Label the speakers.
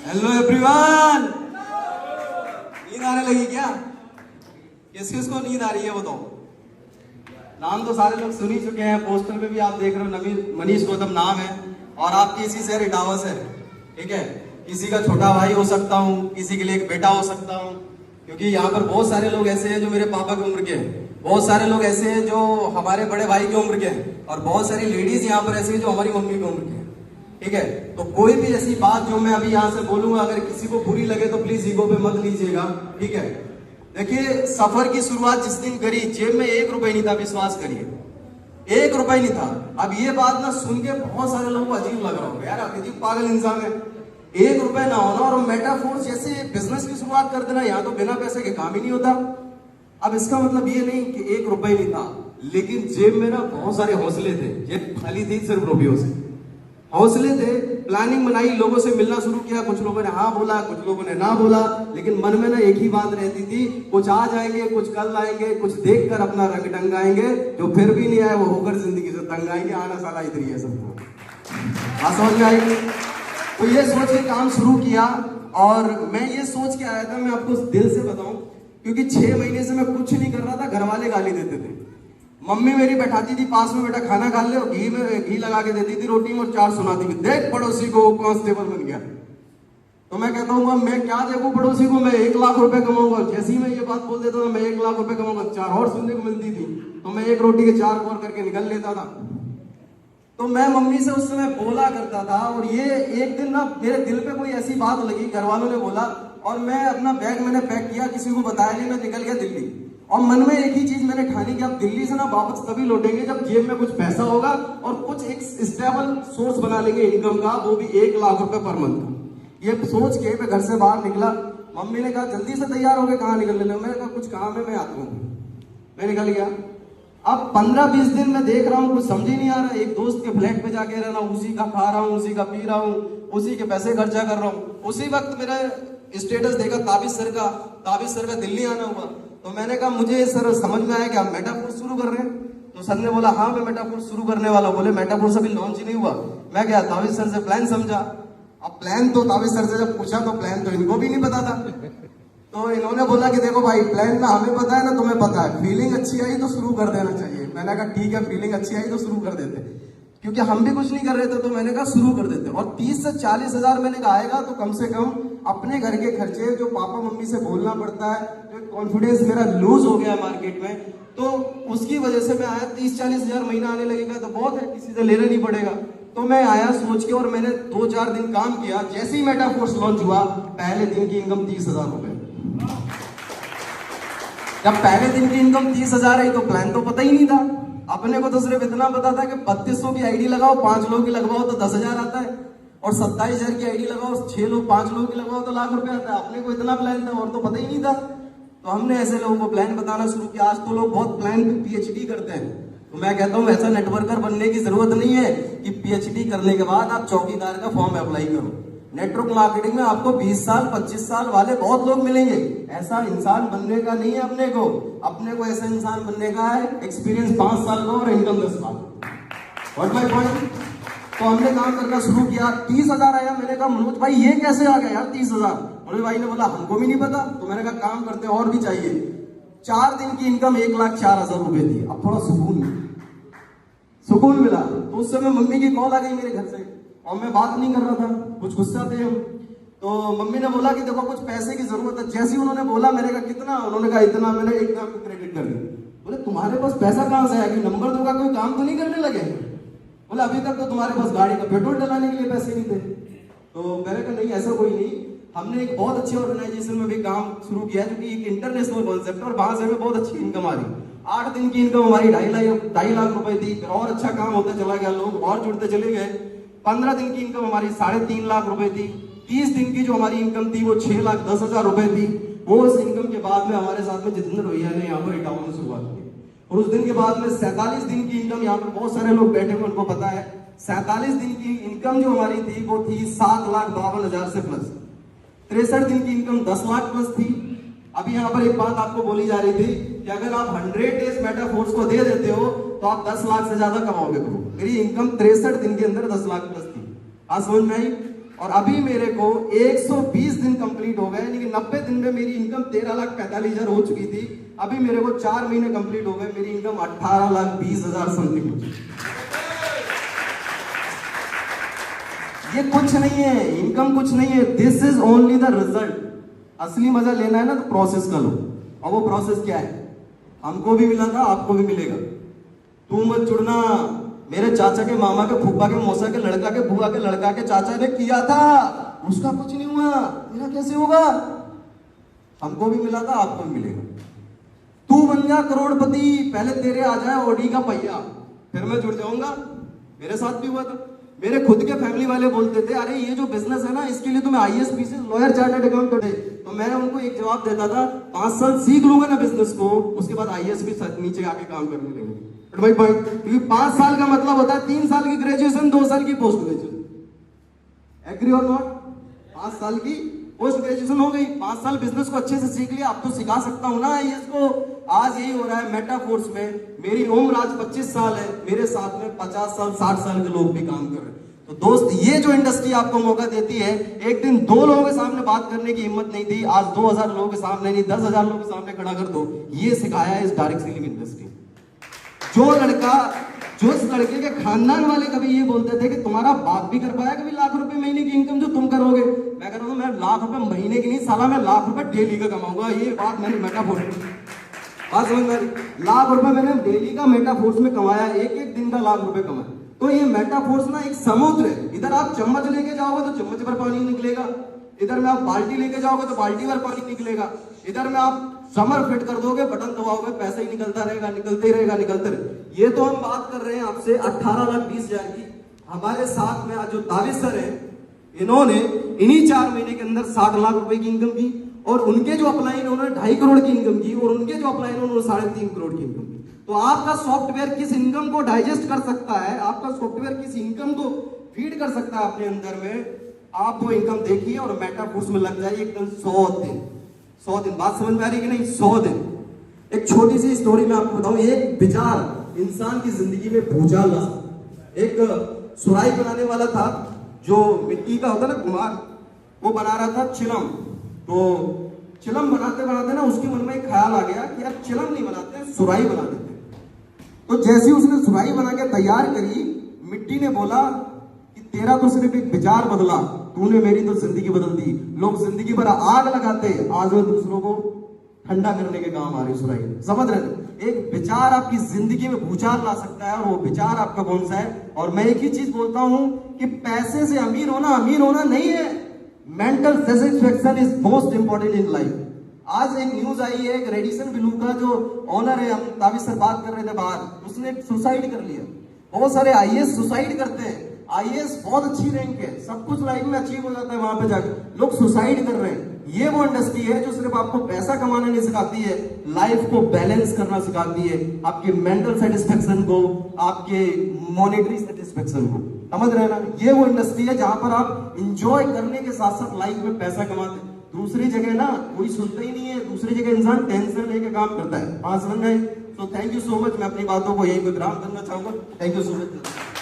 Speaker 1: Hello everyone. नींद आने लगी क्या? किस किस को नींद आ रही है बताओ? नाम तो सारे लोग सुन ही चुके हैं, पोस्टर पे भी आप देख रहे हो मनीष गौतम नाम है और आपकी इसी शहर इटावा से है। ठीक है, किसी का छोटा भाई हो सकता हूँ, किसी के लिए एक बेटा हो सकता हूँ, क्योंकि यहाँ पर बहुत सारे लोग ऐसे हैं जो मेरे पापा की उम्र के हैं, बहुत सारे लोग ऐसे हैं जो हमारे बड़े भाई की उम्र के हैं और बहुत सारी लेडीज यहाँ पर ऐसी हैं जो हमारी मम्मी की उम्र की है। ठीक है, तो कोई भी ऐसी बात जो मैं अभी यहाँ से बोलूंगा अगर किसी को बुरी लगे तो प्लीज ईगो पे मत लीजिएगा। ठीक है, देखिए सफर की शुरुआत जिस दिन करी जेब में 1 रुपए नहीं था, विश्वास करिए 1 रुपए नहीं था। अब ये बात ना सुन के बहुत सारे लोगों को अजीब लग रहा होगा, यार अजीब पागल इंसान है, 1 रुपए ना होना और मेटाफोर्स जैसे बिजनेस की शुरुआत कर देना, यहाँ तो बिना पैसे के काम ही नहीं होता। अब इसका मतलब ये नहीं कि 1 रुपए नहीं था, लेकिन जेब में ना बहुत सारे हौसले थे, जेब खाली थी सिर्फ रुपयों से, हौसले थे। प्लानिंग बनाई, लोगों से मिलना शुरू किया, कुछ लोगों ने हाँ बोला, कुछ लोगों ने ना बोला, लेकिन मन में ना एक ही बात रहती थी, कुछ आज आएंगे, कुछ कल आएंगे, कुछ देखकर अपना रंग ढंगाएंगे, जो फिर भी नहीं आए वो होकर जिंदगी से तंग आएंगे, आना साला इधर ही है सबको। हाँ समझ में आएगी? तो ये सोच के काम शुरू किया और मैं ये सोच के आया था, मैं आपको दिल से बताऊं, क्योंकि 6 महीने से मैं कुछ नहीं कर रहा था, घर वाले गाली देते थे। मम्मी मेरी बैठाती थी पास में, बेटा खाना खा ले, और घी लगा के देती थी रोटी में और 4 सुनाती थी, देख पड़ोसी को कांस्टेबल बन गया। तो मैं कहता हूँ मैं क्या देखूं पड़ोसी को, मैं 1 लाख रुपए कमाऊंगा। जैसे ही मैं ये बात बोल देता था मैं 1 लाख रुपए कमाऊंगा, 4 और सुनने को मिलती थी, तो मैं 1 रोटी के 4 और करके निकल लेता था। तो मैं मम्मी से उस समय बोला करता था और ये एक दिन ना मेरे दिल पे कोई ऐसी बात लगी, घर वालों ने बोला और मैं अपना बैग मैंने पैक किया, किसी को बताया नहीं, मैं निकल गया दिल्ली। और मन में एक ही चीज मैंने ठानी कि अब दिल्ली से ना वापस तभी लौटेंगे जब जेब में कुछ पैसा होगा और कुछ एक स्टेबल सोर्स बना लेंगे इनकम का, वो भी 1 लाख रुपए पर मंथ का। ये सोच के मैं घर से बाहर निकला। मम्मी ने कहा जल्दी से तैयार हो गए, कहाँ निकलने लगे? मैंने कहा कुछ काम है, मैं आता हूँ। मैं निकल गया। अब 15-20 दिन मैं देख रहा हूँ कुछ समझ ही नहीं आ रहा। एक दोस्त के फ्लैट पे जाके रहना, उसी का खा रहा हूँ, उसी का पी रहा हूँ, उसी के पैसे खर्चा कर रहा हूँ। उसी वक्त मेरा स्टेटस देखा ताबिज सर का दिल्ली आना हुआ। तो मैंने कहा मुझे सर समझ में आया कि आप मेटाफोर्स शुरू कर रहे हैं। तो सर ने बोला हाँ मैं मेटाफोर्स शुरू करने वाला हूँ। बोले मेटाफोर्स अभी लॉन्च ही नहीं हुआ। मैं क्या ताबिज सर से प्लान समझा। अब प्लान तो ताबिज सर से जब पूछा तो प्लान तो इनको भी नहीं पता था। तो इन्होंने बोला कि देखो भाई प्लान ना हमें पता है ना तुम्हें पता है, फीलिंग अच्छी आई तो शुरू कर देना चाहिए। मैंने कहा ठीक है, फीलिंग अच्छी आई तो शुरू कर देते, क्योंकि हम भी कुछ नहीं कर रहे थे। तो मैंने कहा शुरू कर देते। और 30 से 40 हजार मैंने कहा आएगा तो कम से कम अपने घर के खर्चे, जो पापा मम्मी से बोलना पड़ता है, जो कॉन्फिडेंस मेरा लूज हो गया मार्केट में, तो उसकी वजह से मैं आया। 30-40 हजार महीना आने लगेगा तो बहुत है, किसी से लेना नहीं पड़ेगा। तो मैं आया सोच के और मैंने 2-4 दिन काम किया। जैसे ही मेटाफोर्स लॉन्च हुआ पहले दिन की इनकम 30 हजार रुपए। जब पहले दिन की इनकम 30 हजार आई तो प्लान तो पता ही नहीं था। अपने को तो सिर्फ इतना पता था कि 3200 की आईडी लगाओ, 5 लोगों की लगवाओ तो 10,000 आता है, और 27,000 की आईडी लगाओ, 5 लोगों की लगवाओ तो लाख रुपए आता है। अपने को इतना प्लान था और तो पता ही नहीं था। तो हमने ऐसे लोगों को प्लान बताना शुरू किया। आज तो लोग बहुत प्लान पे PhD करते हैं। तो मैं कहता हूँ ऐसा नेटवर्कर बनने की जरूरत नहीं है कि PhD करने के बाद आप चौकीदार का फॉर्म अप्लाई करो। नेटवर्क मार्केटिंग में आपको 20 साल 25 साल वाले बहुत लोग मिलेंगे। ऐसा इंसान बनने का नहीं है अपने को ऐसा इंसान बनने का है एक्सपीरियंस 5 साल का और income 10 lakh. What my point? तो हमने काम करना शुरू किया। 30 हजार आया। मैंने कहा मनोज भाई ये कैसे आ गया यार 30 हजार? मनोज भाई ने बोला हमको भी नहीं पता। तो मैंने कहा काम करते और भी चाहिए। 4 दिन की इनकम 1,04,000 रुपए थी। अब थोड़ा सुकून मिला। तो उस समय मम्मी की कॉल आ गई मेरे घर से और मैं बात नहीं कर रहा था, कुछ गुस्सा थे हम। तो मम्मी ने बोला कि देखो कुछ पैसे की जरूरत है। जैसे ही उन्होंने बोला मैंने कहा कितना? उन्होंने कहा इतना। मैंने एकदम क्रेडिट कर दिया। बोले तुम्हारे पास पैसा कहां से आया? नंबर 2 का कोई काम तो नहीं करने लगे? बोले अभी तक तो तुम्हारे पास गाड़ी का पेट्रोल डलाने के लिए पैसे नहीं थे। तो मैंने कहा नहीं ऐसा कोई नहीं। हमने एक बहुत अच्छी ऑर्गेनाइजेशन में भी काम शुरू किया जो कि एक इंटरनेशनल कॉन्सेप्ट है और वहां से हमें बहुत अच्छी इनकम आ रही। 8 दिन की इनकम हमारी 2.5 लाख रुपए थी। और अच्छा काम होता चला गया, लोग और जुड़ते चले गए। 15 दिन की इनकम हमारी 3.5 लाख रुपए थी। 30 दिन की जो हमारी इनकम थी वो 6,10,000 रुपए थी। वो उस इनकम के बाद में हमारे साथ में जितेंद्र भैया ने यहाँ पर इटावा में शुरुआत की। और उस दिन के बाद में 47 दिन की इनकम, यहाँ पर बहुत सारे लोग बैठे हुए उनको पता है, 47 दिन की इनकम जो हमारी थी वो थी 7,52,000 से प्लस। 63 दिन की इनकम 10 लाख प्लस थी। अभी यहाँ पर एक बात आपको बोली जा रही थी कि अगर आप 100 डेज मेटाफोर्स को दे देते हो तो आप 10 लाख से ज्यादा कमाओगे। मेरी इनकम 63 दिन के अंदर 10 लाख प्लस थी। आज समझ में आई? और अभी मेरे को 120 दिन कंप्लीट हो गए, यानी कि 90 दिन में मेरी इनकम 13,45,000 हो चुकी थी। अभी मेरे को 4 महीने कंप्लीट हो गए, मेरी इनकम 18,20,000 समथिंग हो चुकी। ये कुछ नहीं है, इनकम कुछ नहीं है, this is only the result. असली मजा लेना है ना तो प्रोसेस का लो। और वो प्रोसेस क्या है? हमको भी मिला था, आपको भी मिलेगा। तू मत जुड़ना। मेरे चाचा के मामा के फूफा के मौसा के लड़का के बुआ के लड़का के चाचा ने किया था, उसका कुछ नहीं हुआ, तेरा कैसे होगा? हमको भी मिला था, आपको भी मिलेगा। तू बन जा करोड़पति, पहले तेरे आ जाए ऑडी का पहिया, फिर मैं जुड़ जाऊंगा। मेरे साथ भी हुआ था। मेरे खुद के फैमिली वाले बोलते थे, अरे ये जो बिजनेस है ना, इसके लिए तुम्हें IAS PCS lawyer chartered accountant है। तो मैं उनको एक जवाब देता था, 5 साल सीख लूंगा ना बिजनेस को, उसके बाद आईएएस भी नीचे आके काम करने लगेंगे। भाई क्योंकि 5 साल का मतलब होता है 3 साल की ग्रेजुएशन, 2 साल की पोस्ट ग्रेजुएशन। एग्री और नॉट? 5 साल की पोस्ट ग्रेजुएशन हो गई, 5 साल बिजनेस को अच्छे से सीख लिया। अब तो सिखा सकता हूं ना आईएएस को। आज यही हो रहा है मेटाफोर्स में। मेरी उम्र आज 25 साल है, मेरे साथ में 50 साल 60 साल के लोग भी काम कर रहे हैं। तो दोस्त, ये जो इंडस्ट्री आपको मौका देती है, एक दिन 2 लोगों के सामने बात करने की हिम्मत नहीं थी, आज 2000 लोगों के सामने नहीं, 10,000 लोगों के सामने खड़ा कर दो। ये सिखाया है इस डायरेक्ट सेलिंग इंडस्ट्री। जो इस लड़के के खानदान वाले कभी ये बोलते थे कि तुम्हारा बाप भी कर पाया कभी लाख रुपए महीने की इनकम जो तुम करोगे, मैं कह रहा हूं मैं लाख रुपए महीने की नहीं, साला मैं लाख रुपए डेली का कमाऊंगा। ये बात मैंने मेटाफोर बात समझ में, लाख रुपए मैंने डेली का मेटाफोर्स में कमाया, एक दिन का लाख रुपए कमाया। तो ये मेटाफोर्स ना एक समुद्र है। इधर आप चम्मच लेके जाओगे तो चम्मच भर पानी निकलेगा, इधर में आप बाल्टी लेके जाओगे तो बाल्टी भर पानी निकलेगा, इधर में आप समर फिट कर दोगे, बटन दबाओगे, पैसा ही निकलता रहेगा, निकलते ही रहेगा, निकलते रहेगा। ये तो हम बात कर रहे हैं आपसे 18,20,000 की। हमारे साथ में आज जो दाविश सर है, इन्होंने इन्हीं 4 महीने के अंदर 60 लाख रुपए की इनकम की, और उनके जो अपलाइन उन्होंने 2.5 करोड़ की इनकम की, और उनके जो अपलाइन उन्होंने 3.5 करोड़ की इनकम की। तो आपका सॉफ्टवेयर किस इनकम को डाइजेस्ट कर सकता है, आपका सॉफ्टवेयर किस इनकम को फीड कर सकता है अपने अंदर में, आप वो इनकम देखिए और मेटाफोर्स में लग जाइए एकदम 100 दिन। बात समझ में आ रही है कि नहीं? 100 दिन। एक छोटी सी स्टोरी मैं आपको बताऊं। एक विचार इंसान की जिंदगी में भूचाल ला सकता है। एक सुराही बनाने वाला था, जो मिट्टी का होता ना कुम्हार, वो बना रहा था चिलम। तो चिलम बनाते बनाते ना उसके मन में एक ख्याल आ गया कि यार चिलम नहीं बनाते, सुराही बना देते। तो जैसे उसने सुराही बना के तैयार करी, मिट्टी ने बोला कि तेरा तो सिर्फ एक विचार बदला, तूने मेरी तो जिंदगी बदल दी। लोग जिंदगी भर आग लगाते, आज वो दूसरों को ठंडा करने के काम आ रही सुराही। समझ रहे? एक विचार आपकी जिंदगी में भूचाल ला सकता है, और वो विचार आपका कौन सा है? और मैं एक ही चीज बोलता हूं कि पैसे से अमीर होना नहीं है। Mental satisfaction is most important in life. आज एक न्यूज आई है, एक रेडिसन ब्लू का जो ऑनर है, हम ताबिश से बात कर रहे थे बाहर, उसने सुसाइड कर लिया। बहुत सारे आईएएस सुसाइड करते हैं। आईएएस बहुत अच्छी रैंक है, सब कुछ लाइफ में अचीव हो जाता है, वहां पे जाकर लोग सुसाइड कर रहे हैं। ये वो इंडस्ट्री है जो सिर्फ आपको पैसा कमाना नहीं सिखाती है, लाइफ को बैलेंस करना सिखाती है, आपके मेंटल सेटिस्फेक्शन को, आपके मॉनेटरी सेटिस्फेक्शन को। समझ रहे हैं ना? ये वो इंडस्ट्री है जहां पर आप इंजॉय करने के साथ साथ लाइफ में पैसा कमाते हैं। दूसरी जगह ना कोई सुनता ही नहीं है, दूसरी जगह इंसान टेंशन लेके काम करता है। समझ गए? तो थैंक यू सो मच। मैं अपनी बातों को यही विराम करना चाहूंगा। Thank you so much.